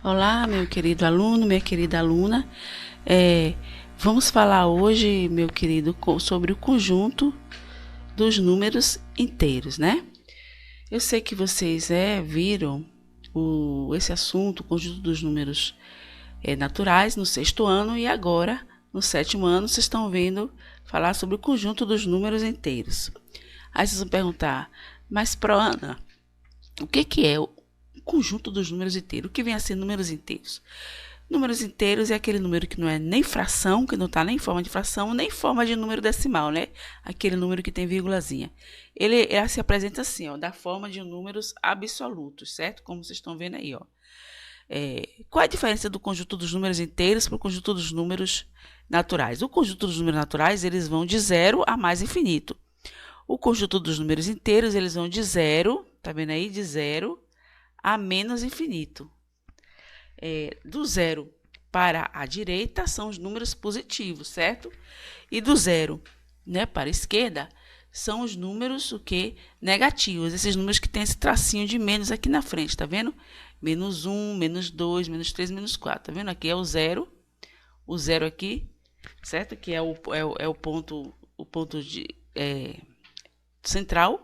Olá, meu querido aluno, minha querida aluna. Vamos falar hoje, meu querido, sobre o conjunto dos números inteiros, né? Eu sei que vocês viram esse assunto, o conjunto dos números naturais, no 6º ano, e agora, no 7º ano, vocês estão vendo falar sobre o conjunto dos números inteiros. Aí vocês vão perguntar, mas, Ana, o que é o conjunto dos números inteiros? O que vem a ser números inteiros? Números inteiros é aquele número que não é nem fração, que não está nem em forma de fração, nem em forma de número decimal, né? Aquele número que tem vírgulazinha. Ele se apresenta assim, ó, da forma de números absolutos, certo? Como vocês estão vendo aí, ó. Qual é a diferença do conjunto dos números inteiros para o conjunto dos números naturais? O conjunto dos números naturais, eles vão de 0 a mais infinito. O conjunto dos números inteiros, eles vão de 0, tá vendo aí? De 0 a menos infinito. Do 0 para a direita são os números positivos, certo? E do 0, né, para a esquerda são os números negativos, esses números que tem esse tracinho de menos aqui na frente, tá vendo? Menos 1, menos 2, menos 3, menos 4, tá vendo? Aqui é o 0 aqui, certo? Que é o ponto central.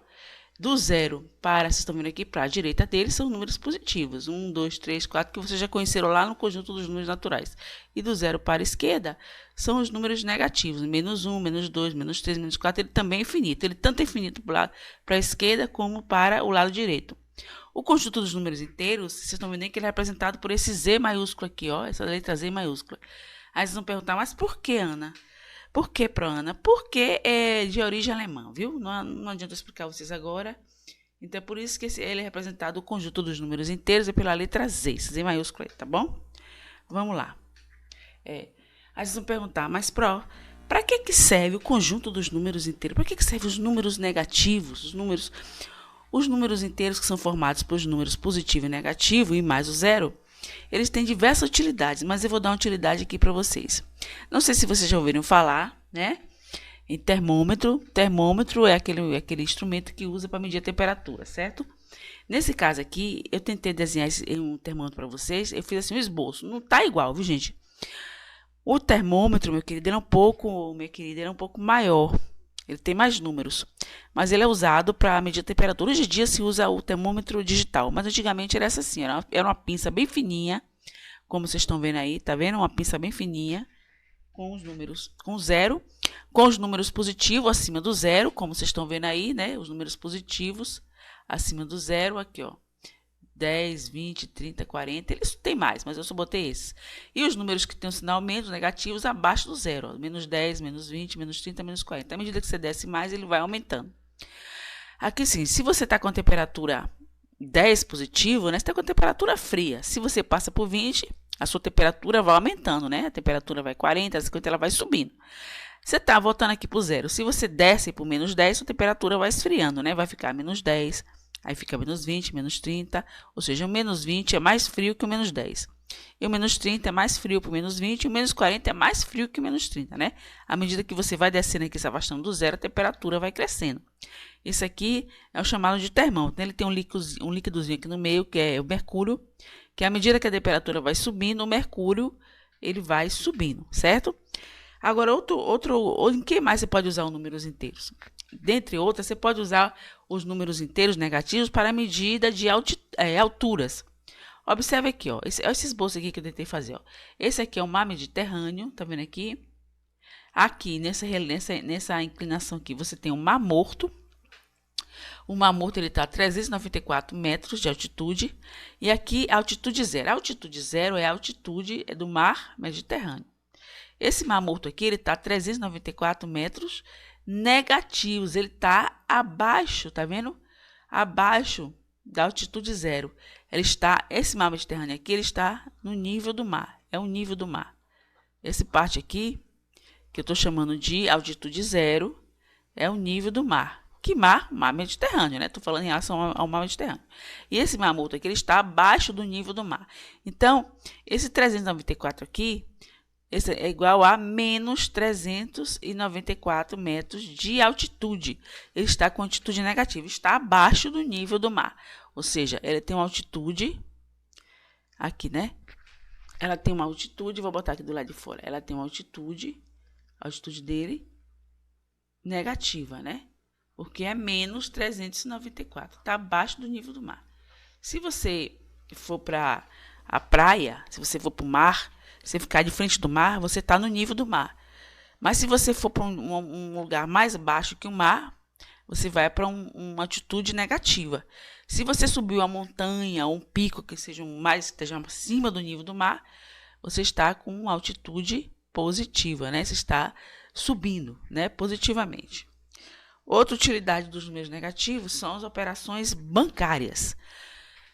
Do 0 para, vocês estão vendo aqui, para a direita dele, são números positivos. 1, 2, 3, 4, que vocês já conheceram lá no conjunto dos números naturais. E do 0 para a esquerda, são os números negativos. Menos 1, menos 2, menos 3, menos 4, ele também é infinito. Ele tanto é infinito para a esquerda como para o lado direito. O conjunto dos números inteiros, vocês estão vendo que ele é representado por esse Z maiúsculo aqui, ó, essa letra Z maiúscula. Aí vocês vão perguntar, mas por que, Ana? Por que, Ana? Porque é de origem alemã, viu? Não adianta explicar vocês agora. Então, é por isso que ele é representado, o conjunto dos números inteiros, é pela letra Z, Z maiúscula, tá bom? Vamos lá. Aí vocês vão perguntar, mas, para que serve o conjunto dos números inteiros? Para que serve os números negativos? Os números inteiros que são formados pelos números positivo e negativo, e mais o 0, eles têm diversas utilidades, mas eu vou dar uma utilidade aqui para vocês. Não sei se vocês já ouviram falar, né? Em termômetro. Termômetro é aquele instrumento que usa para medir a temperatura, certo? Nesse caso aqui, eu tentei desenhar um termômetro para vocês. Eu fiz assim um esboço. Não tá igual, viu, gente? O termômetro, meu querido, ele é um pouco maior. Ele tem mais números, mas ele é usado para medir a temperatura. Hoje em dia se usa o termômetro digital, mas antigamente era assim, era uma pinça bem fininha, como vocês estão vendo aí, tá vendo? Uma pinça bem fininha, com os números, com 0, com os números positivos acima do 0, como vocês estão vendo aí, né? Os números positivos acima do 0, aqui, ó. 10, 20, 30, 40, eles têm mais, mas eu só botei esses. E os números que têm o sinal menos, negativos, abaixo do 0, ó, menos 10, menos 20, menos 30, menos 40. À medida que você desce mais, ele vai aumentando. Aqui sim, se você está com a temperatura 10 positivo, né, você está com a temperatura fria. Se você passa por 20, a sua temperatura vai aumentando, né? A temperatura vai 40, 50, ela vai subindo. Você está voltando aqui para o 0. Se você desce para o menos 10, sua temperatura vai esfriando, né? Vai ficar menos 10, aí fica menos 20, menos 30, ou seja, o menos 20 é mais frio que o menos 10. E o menos 30 é mais frio que o menos 20, e o menos 40 é mais frio que o menos 30, né? À medida que você vai descendo aqui, se afastando do 0, a temperatura vai crescendo. Esse aqui é o chamado de termômetro. Ele tem um líquidozinho aqui no meio, que é o mercúrio, que à medida que a temperatura vai subindo, o mercúrio ele vai subindo, certo? Agora, em que mais você pode usar os números inteiros? Dentre outras, você pode usar os números inteiros negativos para a medida de alturas. Observe aqui, ó, esse esboço aqui que eu tentei fazer. Ó. Esse aqui é o mar Mediterrâneo, tá vendo aqui? Aqui, nessa inclinação aqui, você tem o Mar Morto. O Mar Morto está a 394 metros de altitude. E aqui, a altitude zero. A altitude zero é a altitude do Mar Mediterrâneo. Esse Mar Morto aqui, ele está a 394 metros negativos. Ele está abaixo, tá vendo? Abaixo da altitude zero. Esse Mar Mediterrâneo aqui, ele está no nível do mar. É o nível do mar. Essa parte aqui, que eu estou chamando de altitude zero, é o nível do mar. Que mar? Mar Mediterrâneo, né? Estou falando em relação ao Mar Mediterrâneo. E esse Mar Morto aqui, ele está abaixo do nível do mar. Então, esse 394 aqui, esse é igual a menos 394 metros de altitude. Ele está com altitude negativa, está abaixo do nível do mar. Ou seja, ele tem uma altitude aqui, né? ela tem uma altitude, vou botar aqui do lado de fora, ela tem uma altitude, a altitude dele negativa, né? Porque é menos 394, está abaixo do nível do mar. Se você for para a praia, se você for para o mar, você ficar de frente do mar, você está no nível do mar. Mas se você for para um lugar mais baixo que o mar, você vai para uma altitude negativa. Se você subiu uma montanha ou um pico que esteja acima do nível do mar, você está com uma altitude positiva, né? Você está subindo, né, positivamente. Outra utilidade dos números negativos são as operações bancárias.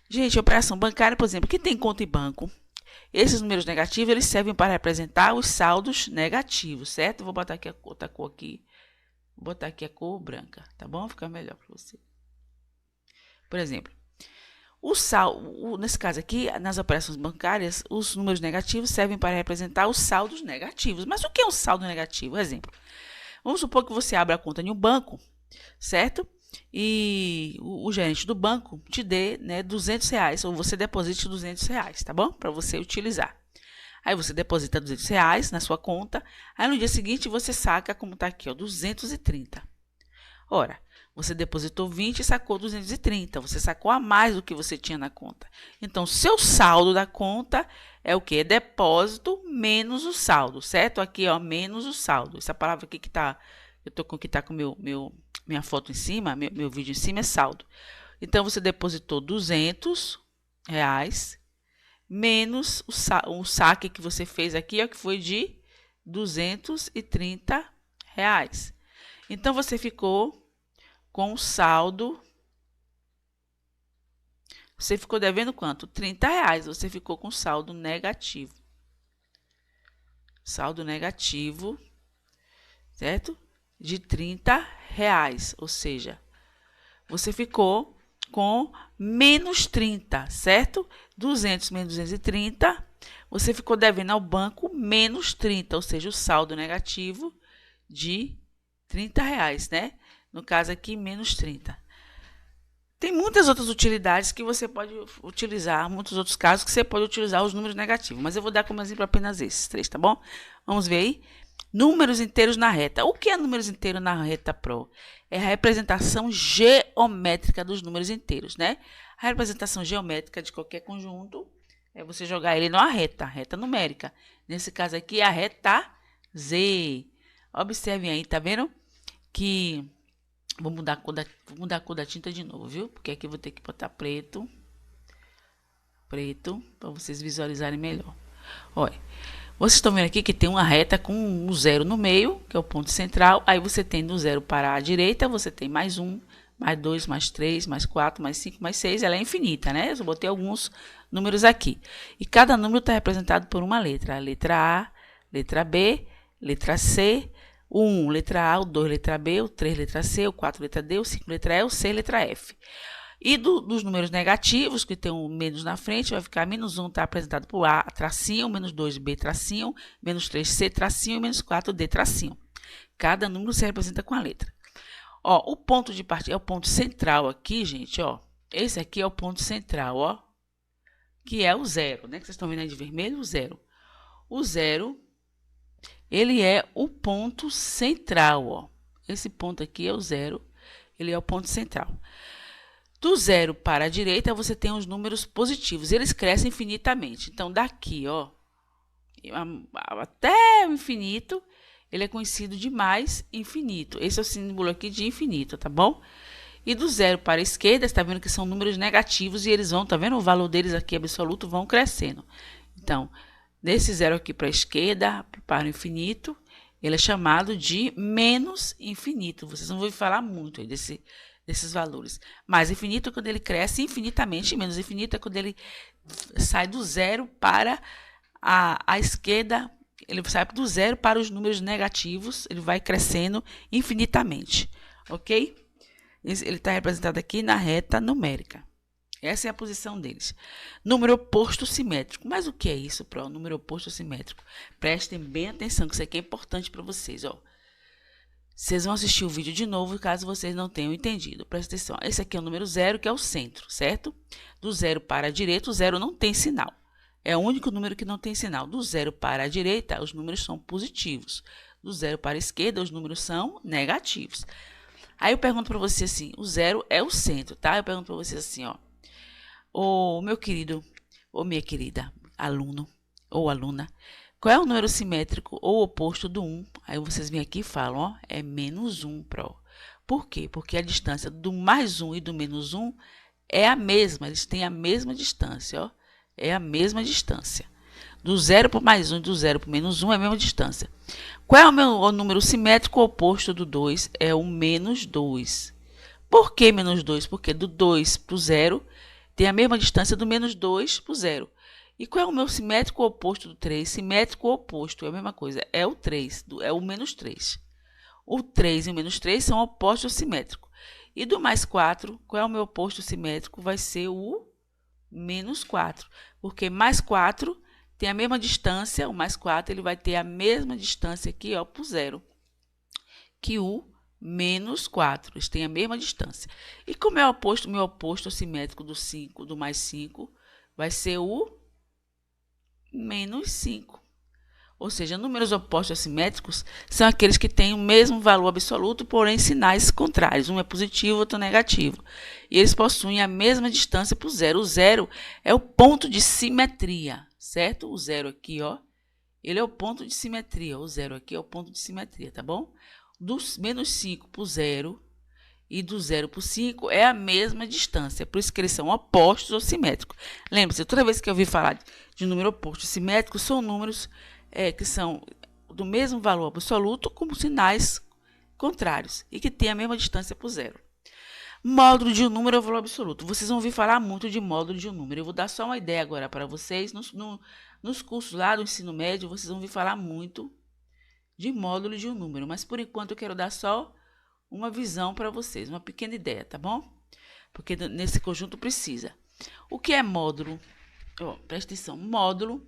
Gente, a operação bancária, por exemplo, quem tem conta em banco, esses números negativos, eles servem para representar os saldos negativos, certo? Vou botar aqui outra cor aqui. Vou botar aqui a cor branca, tá bom? Fica melhor para você. Por exemplo, nesse caso aqui, nas operações bancárias, os números negativos servem para representar os saldos negativos. Mas o que é um saldo negativo? Exemplo, vamos supor que você abra a conta em um banco, certo? E o gerente do banco te dê, né, R$200, ou você deposite R$200, tá bom? Para você utilizar. Aí você deposita R$200 na sua conta, aí no dia seguinte você saca, como está aqui, ó, 230. Ora, você depositou 20 e sacou 230, você sacou a mais do que você tinha na conta. Então, seu saldo da conta é o quê? É depósito menos o saldo, certo? Aqui, ó, menos o saldo. Essa palavra aqui que tá, eu tô com que tá com minha foto em cima, meu vídeo em cima é saldo. Então, você depositou R$200 menos o saque que você fez aqui, ó, que foi de R$230. Então, você ficou com saldo. Você ficou devendo quanto? R$30. Você ficou com saldo negativo. Saldo negativo, certo? De R$30. Ou seja, você ficou com menos 30, certo? 200 menos 230, você ficou devendo ao banco menos 30, ou seja, o saldo negativo de R$30, né? No caso aqui, menos 30. Tem muitas outras utilidades que você pode utilizar, muitos outros casos que você pode utilizar os números negativos, mas eu vou dar como exemplo apenas esses 3, tá bom? Vamos ver aí. Números inteiros na reta. O que é números inteiros na reta Pro? É a representação geométrica dos números inteiros, né? A representação geométrica de qualquer conjunto é você jogar ele numa reta numérica. Nesse caso aqui, a reta Z. Observem aí, tá vendo? Que vou mudar a cor da tinta de novo, viu? Porque aqui eu vou ter que botar preto, para vocês visualizarem melhor. Olha, vocês estão vendo aqui que tem uma reta com um zero no meio, que é o ponto central. Aí você tem do zero para a direita, você tem mais 1, mais 2, mais 3, mais 4, mais 5, mais 6. Ela é infinita, né? Eu só botei alguns números aqui. E cada número está representado por uma letra. A letra A, letra B, letra C, o 1, letra A, o 2, letra B, o 3, letra C, o 4, letra D, o 5, letra E, o 6, letra F. E dos números negativos, que tem um menos na frente, vai ficar menos 1 está apresentado por A, tracinho, menos 2, B, tracinho, menos 3, C, tracinho, e menos 4, D, tracinho. Cada número se representa com a letra. Ó, o ponto de partida é o ponto central aqui, gente, ó. Esse aqui é o ponto central, ó, que é o zero, né? Que vocês estão vendo aí de vermelho, o zero. O zero, ele é o ponto central, ó. Esse ponto aqui é o zero, ele é o ponto central. Do zero para a direita, você tem os números positivos. Eles crescem infinitamente. Então, daqui, ó, até o infinito, ele é conhecido de mais infinito. Esse é o símbolo aqui de infinito, tá bom? E do zero para a esquerda, você está vendo que são números negativos e eles vão, tá vendo? O valor deles aqui absoluto vão crescendo. Então, desse zero aqui para a esquerda, para o infinito, ele é chamado de menos infinito. Vocês não vão falar muito aí desses valores. Mais infinito é quando ele cresce infinitamente, menos infinito é quando ele sai do zero para a esquerda, ele sai do zero para os números negativos, ele vai crescendo infinitamente, ok? Ele está representado aqui na reta numérica. Essa é a posição deles. Número oposto simétrico. Mas o que é isso, Pro? Número oposto simétrico. Prestem bem atenção, que isso aqui é importante para vocês, ó. Vocês vão assistir o vídeo de novo, caso vocês não tenham entendido. Presta atenção. Esse aqui é o número zero, que é o centro, certo? Do zero para a direita, o zero não tem sinal. É o único número que não tem sinal. Do 0 para a direita, os números são positivos. Do 0 para a esquerda, os números são negativos. Aí eu pergunto para você assim, o 0 é o centro, tá? Eu pergunto para você assim, ó. Ô, meu querido, ou minha querida aluno ou aluna, qual é o número simétrico ou oposto do 1? Aí vocês vêm aqui e falam, ó, é menos 1, Pro. Por quê? Porque a distância do mais 1 e do menos 1 é a mesma, eles têm a mesma distância, ó. É a mesma distância. Do 0 para o mais 1 e do 0 para o menos 1 é a mesma distância. Qual é o número simétrico oposto do 2? É o menos 2. Por que menos 2? Porque do 2 para o 0 tem a mesma distância do menos 2 para o 0. E qual é o meu simétrico oposto do 3? Simétrico oposto é a mesma coisa, é o 3, é o menos 3. O 3 e o menos 3 são opostos simétricos. E do mais 4, qual é o meu oposto simétrico? Vai ser o menos 4, porque mais 4 tem a mesma distância, o mais 4 ele vai ter a mesma distância aqui, ó, para o 0, que o menos 4, eles têm a mesma distância. E como é o oposto, meu oposto simétrico do 5, do mais 5, vai ser o menos 5. Ou seja, números opostos assimétricos são aqueles que têm o mesmo valor absoluto, porém sinais contrários. Um é positivo, outro é negativo. E eles possuem a mesma distância para o 0. O 0 é o ponto de simetria, certo? O 0 aqui, ó, ele é o ponto de simetria. O 0 aqui é o ponto de simetria, tá bom? Do menos 5 para o 0 e do 0 para o 5 é a mesma distância. Por isso que eles são opostos ou simétricos. Lembre-se, toda vez que eu ouvir falar de número oposto simétrico, são números que são do mesmo valor absoluto como sinais contrários e que têm a mesma distância para o 0. Módulo de um número é o valor absoluto. Vocês vão ouvir falar muito de módulo de um número. Eu vou dar só uma ideia agora para vocês. Nos cursos lá do ensino médio, vocês vão ouvir falar muito de módulo de um número. Mas, por enquanto, eu quero dar só uma visão para vocês, uma pequena ideia, tá bom? Porque nesse conjunto precisa. O que é módulo? Presta atenção. Módulo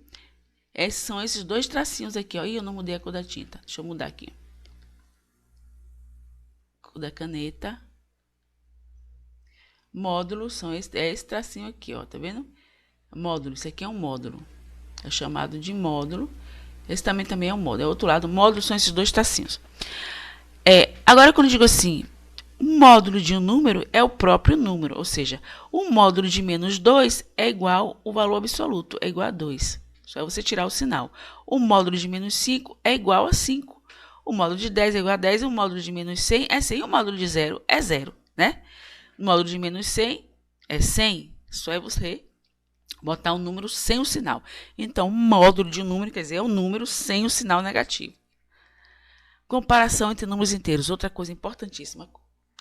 são esses dois tracinhos aqui, ó. Ih, eu não mudei a cor da tinta. Deixa eu mudar aqui. Cor da caneta. Módulo são esse tracinho aqui, ó. Tá vendo? Módulo, isso aqui é um módulo. É chamado de módulo. Esse também é um módulo. É outro lado. Módulo são esses dois tracinhos. Agora, quando eu digo assim, o módulo de um número é o próprio número. Ou seja, o módulo de menos 2 é igual ao valor absoluto. É igual a 2. Só é você tirar o sinal. O módulo de menos 5 é igual a 5. O módulo de 10 é igual a 10. O módulo de menos 100 é 100. O módulo de 0 é 0, né? O módulo de menos 100 é 100. Só é você botar um número sem o sinal. Então, o módulo de um número, quer dizer, é um número sem o sinal negativo. Comparação entre números inteiros. Outra coisa importantíssima.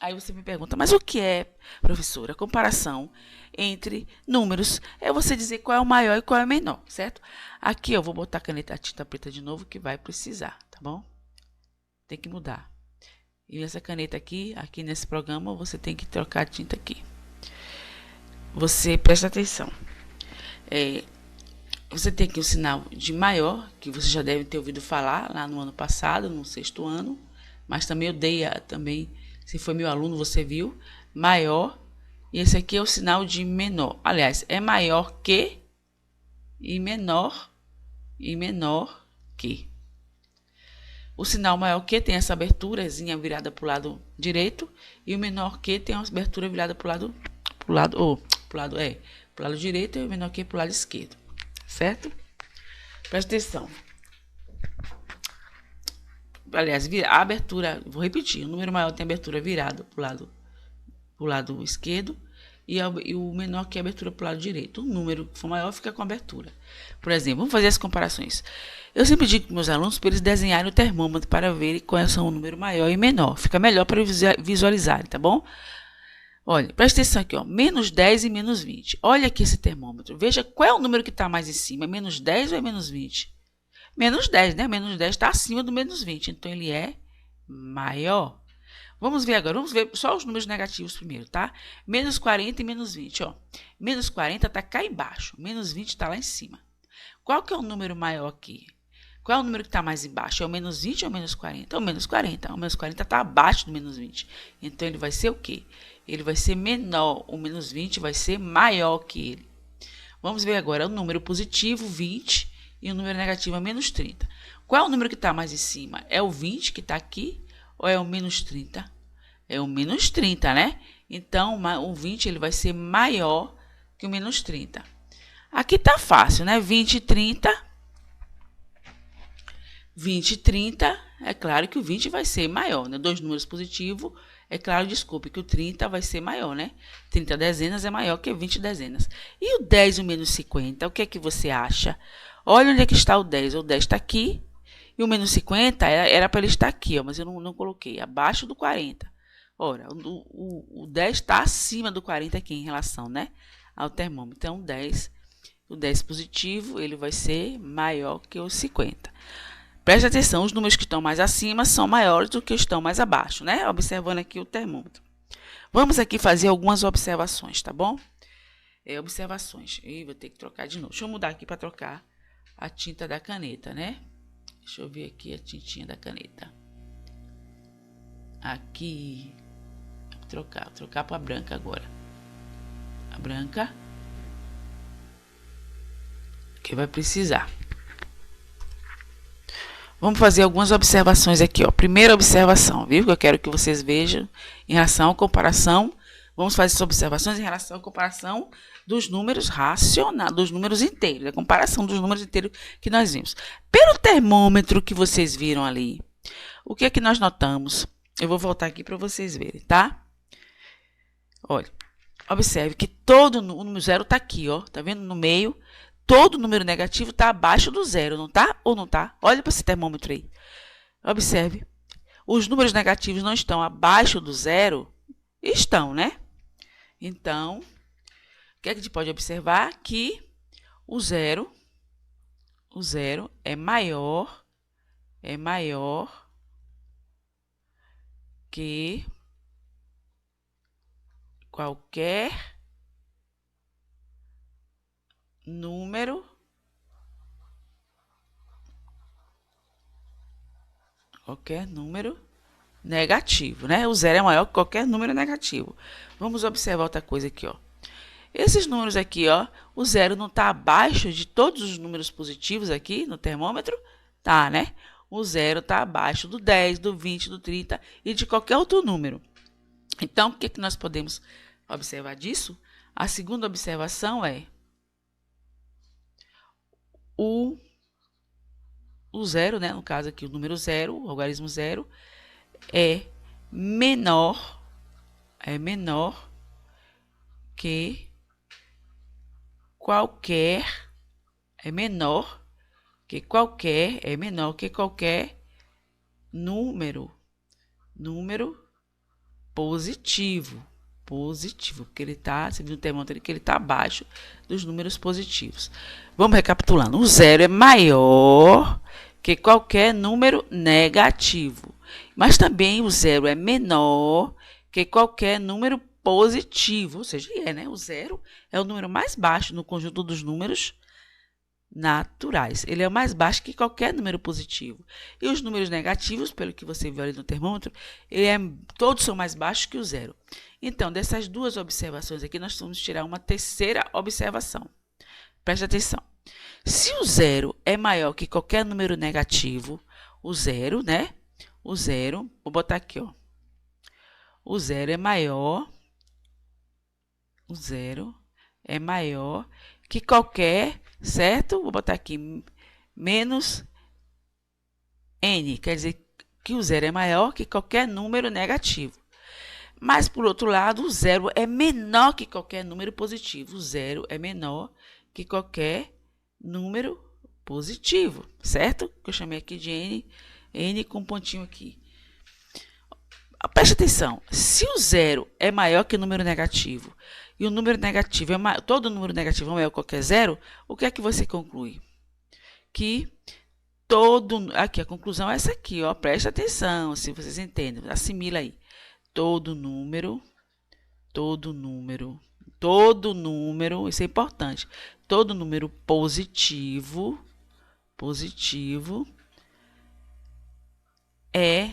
Aí você me pergunta, mas o que é, professora? Comparação entre números é você dizer qual é o maior e qual é o menor, certo? Aqui eu vou botar a tinta preta de novo, que vai precisar, tá bom? Tem que mudar. E essa caneta aqui nesse programa, você tem que trocar a tinta aqui. Você presta atenção. Você tem aqui o sinal de maior, que você já deve ter ouvido falar lá no ano passado, no 6º ano, mas também eu dei também. Se foi meu aluno, você viu, maior, e esse aqui é o sinal de menor. Aliás, é maior que e menor que. O sinal maior que tem essa aberturazinha virada para o lado direito e o menor que tem uma abertura virada para o lado direito e o menor que para o lado esquerdo, certo? Presta atenção. Aliás, a abertura, vou repetir, o número maior tem abertura virada para o lado esquerdo e o menor que é abertura para o lado direito. O número que for maior fica com abertura. Por exemplo, vamos fazer as comparações. Eu sempre digo para meus alunos para eles desenharem o termômetro para verem quais são o número maior e menor. Fica melhor para eles visualizarem, tá bom? Olha, presta atenção aqui, ó, menos 10 e menos 20. Olha aqui esse termômetro. Veja qual é o número que está mais em cima, é menos 10 ou é menos 20? Menos 10, né? Menos 10 está acima do menos 20, então ele é maior. Vamos ver agora, vamos ver só os números negativos primeiro, tá? Menos 40 e menos 20, ó. Menos 40 está cá embaixo, menos 20 está lá em cima. Qual que é o número maior aqui? Qual é o número que está mais embaixo? É o menos 20 ou o menos 40? É o menos 40. O menos 40 está abaixo do menos 20. Então, ele vai ser o quê? Ele vai ser menor. O menos 20 vai ser maior que ele. Vamos ver agora o número positivo, 20, e o número negativo é menos 30. Qual é o número que está mais em cima? É o 20 que está aqui ou é o menos 30? É o menos 30, né? Então, o 20 ele vai ser maior que o menos 30. Aqui tá fácil, né? 20 e 30. 20 e 30, é claro que o 20 vai ser maior, né? Dois números positivos, é claro, desculpe, que o 30 vai ser maior, né? 30 dezenas é maior que 20 dezenas. E o 10 e o menos 50, o que é que você acha? Olha onde é que está o 10. O 10 está aqui e o menos 50 era para ele estar aqui, ó, mas eu não coloquei, abaixo do 40. Ora, o 10 está acima do 40 aqui em relação, né, ao termômetro. Então, o 10 positivo, ele vai ser maior que o 50. Preste atenção, os números que estão mais acima são maiores do que os que estão mais abaixo, né? Observando aqui o termômetro. Vamos aqui fazer algumas observações, tá bom? Observações. Ih, vou ter que trocar de novo. Deixa eu mudar aqui para trocar a tinta da caneta, né? Deixa eu ver aqui a tintinha da caneta. Aqui. Vou trocar para a branca agora. A branca. Que vai precisar. Vamos fazer algumas observações aqui, ó. Primeira observação, viu? Que eu quero que vocês vejam em relação à comparação. Vamos fazer essas observações em relação à comparação dos números racionais, dos números inteiros, a comparação dos números inteiros que nós vimos. Pelo termômetro que vocês viram ali, o que é que nós notamos? Eu vou voltar aqui para vocês verem, tá? Olha, observe que todo o número zero está aqui, ó. Tá vendo no meio? Todo número negativo está abaixo do zero, não está ou não está? Olha para esse termômetro aí. Observe. Os números negativos não estão abaixo do zero? Estão, né? Então, o que é que a gente pode observar? Que o zero é maior que qualquer número negativo, né? O zero é maior que qualquer número negativo. Vamos observar outra coisa aqui, ó. Esses números aqui, ó, o zero não está abaixo de todos os números positivos aqui no termômetro? Tá, né? O zero está abaixo do 10, do 20, do 30 e de qualquer outro número. Então, o que é que nós podemos observar disso? A segunda observação é o zero, né? No caso aqui, o número zero, o algarismo zero, é menor que qualquer número positivo, porque ele está, você viu o termômetro que ele está abaixo dos números positivos. Vamos recapitulando. O zero é maior que qualquer número negativo, mas também o zero é menor que qualquer número positivo, ou seja, né? O zero é o número mais baixo no conjunto dos números naturais. Ele é o mais baixo que qualquer número positivo. E os números negativos, pelo que você viu ali no termômetro, todos são mais baixos que o zero. Então, dessas duas observações aqui, nós vamos tirar uma terceira observação. Preste atenção. Se o zero é maior que qualquer número negativo, o zero, né? O zero, vou botar aqui, ó. O zero é maior que qualquer, certo? Vou botar aqui menos n, quer dizer que o zero é maior que qualquer número negativo. Mas, por outro lado, o zero é menor que qualquer número positivo. O zero é menor que qualquer número positivo, certo? Que eu chamei aqui de n com um pontinho aqui. Preste atenção, se o zero é maior que o número negativo e o número negativo todo número negativo é maior que qualquer zero, o que é que você conclui? Que aqui a conclusão é essa aqui, ó, preste atenção, se vocês entendem, assimila aí. Todo número, isso é importante, todo número positivo é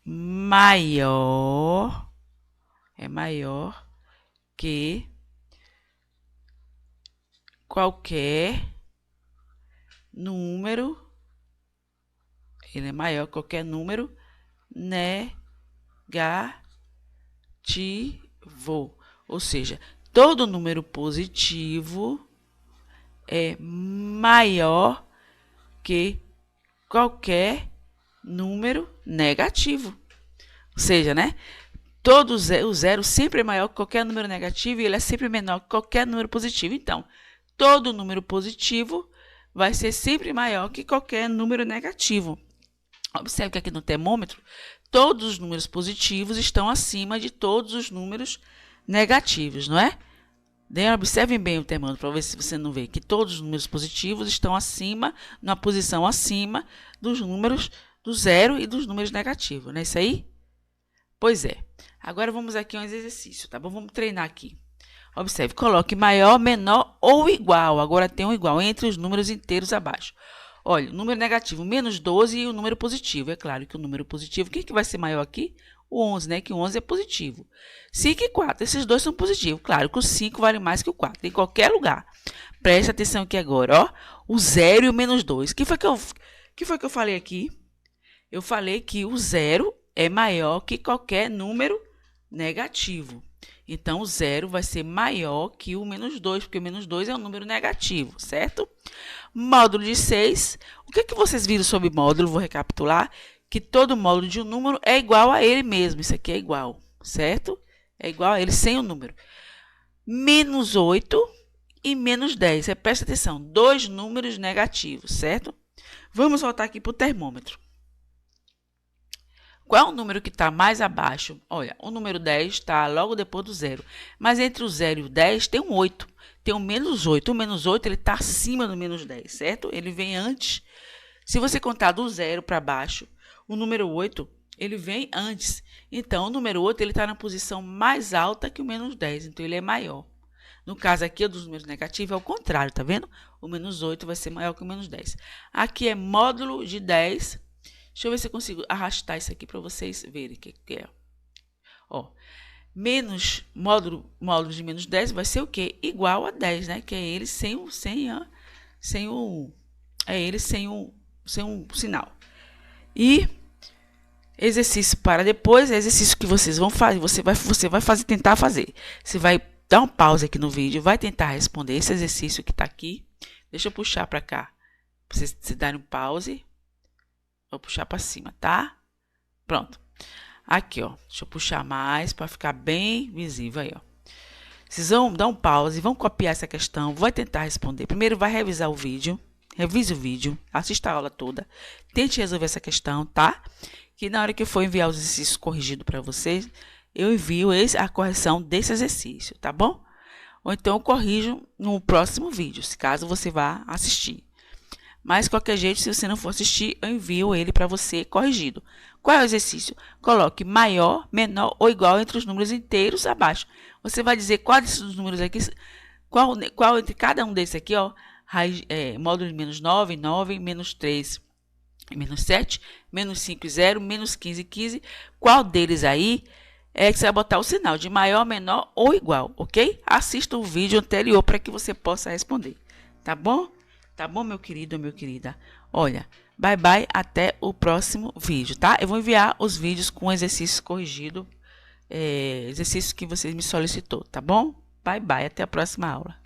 maior que qualquer número, ele é maior que qualquer número negativo. Ou seja, todo número positivo é maior que qualquer número negativo. Ou seja, né? O zero sempre é maior que qualquer número negativo e ele é sempre menor que qualquer número positivo. Então, todo número positivo vai ser sempre maior que qualquer número negativo. Observe que aqui no termômetro, todos os números positivos estão acima de todos os números negativos, não é? Observem bem o termômetro para ver se você não vê que todos os números positivos estão acima, na posição acima dos números do zero e dos números negativos, não é isso aí? Pois é. Agora vamos aqui a um exercício, tá bom? Vamos treinar aqui. Observe, coloque maior, menor ou igual. Agora tem um igual entre os números inteiros abaixo. Olha, o número negativo, menos 12 e o número positivo. É claro que o número positivo, quem que vai ser maior aqui? O 11, né? Que o 11 é positivo. 5 e 4, esses dois são positivos. Claro que o 5 vale mais que o 4, em qualquer lugar. Preste atenção aqui agora, ó. O 0 e o menos 2. Que foi que eu falei aqui? Eu falei que o 0 é maior que qualquer número negativo. Então, o 0 vai ser maior que o menos 2, porque o menos 2 é um número negativo, certo? Módulo de 6. O que vocês viram sobre módulo? Vou recapitular. Que todo módulo de um número é igual a ele mesmo. Isso aqui é igual, certo? É igual a ele sem o número. Menos 8 e menos 10. Você presta atenção, dois números negativos, certo? Vamos voltar aqui para o termômetro. Qual é o número que está mais abaixo? Olha, o número 10 está logo depois do 0. Mas entre o 0 e o 10 tem um 8. Tem um menos 8. O menos 8 ele está acima do menos 10, certo? Ele vem antes. Se você contar do 0 para baixo, o número 8 ele vem antes. Então, o número 8 ele está na posição mais alta que o menos 10. Então, ele é maior. No caso aqui, o dos números negativos é o contrário, tá vendo? O menos 8 vai ser maior que o menos 10. Aqui é módulo de 10. Deixa eu ver se eu consigo arrastar isso aqui para vocês verem o que é. Ó, menos módulo de menos 10 vai ser o quê? Igual a 10, né? Que é ele sem um sinal. E exercício para depois, é exercício que vocês vão fazer, você vai tentar fazer. Você vai dar um pause aqui no vídeo, vai tentar responder esse exercício que está aqui. Deixa eu puxar para cá, para vocês darem um pause. Vou puxar para cima, tá? Pronto. Aqui, ó. Deixa eu puxar mais para ficar bem visível aí, ó. Vocês vão dar um pause, vão copiar essa questão, vai tentar responder. Primeiro vai revisar o vídeo, revise o vídeo, assista a aula toda, tente resolver essa questão, tá? Que na hora que eu for enviar os exercícios corrigidos para vocês, eu envio a correção desse exercício, tá bom? Ou então eu corrijo no próximo vídeo, se caso você vá assistir. Mas, de qualquer jeito, se você não for assistir, eu envio ele para você corrigido. Qual é o exercício? Coloque maior, menor ou igual entre os números inteiros abaixo. Você vai dizer qual desses números aqui, qual entre cada um desses aqui, ó, módulo de menos 9, 9, menos 3, menos 7, menos 5 e 0, menos 15 e 15. Qual deles aí é que você vai botar o sinal de maior, menor ou igual, ok? Assista o vídeo anterior para que você possa responder, tá bom? Tá bom, meu querido ou minha querida? Olha, bye bye, até o próximo vídeo, tá? Eu vou enviar os vídeos com exercícios corrigidos, exercícios que vocês me solicitou, tá bom? Bye bye, até a próxima aula.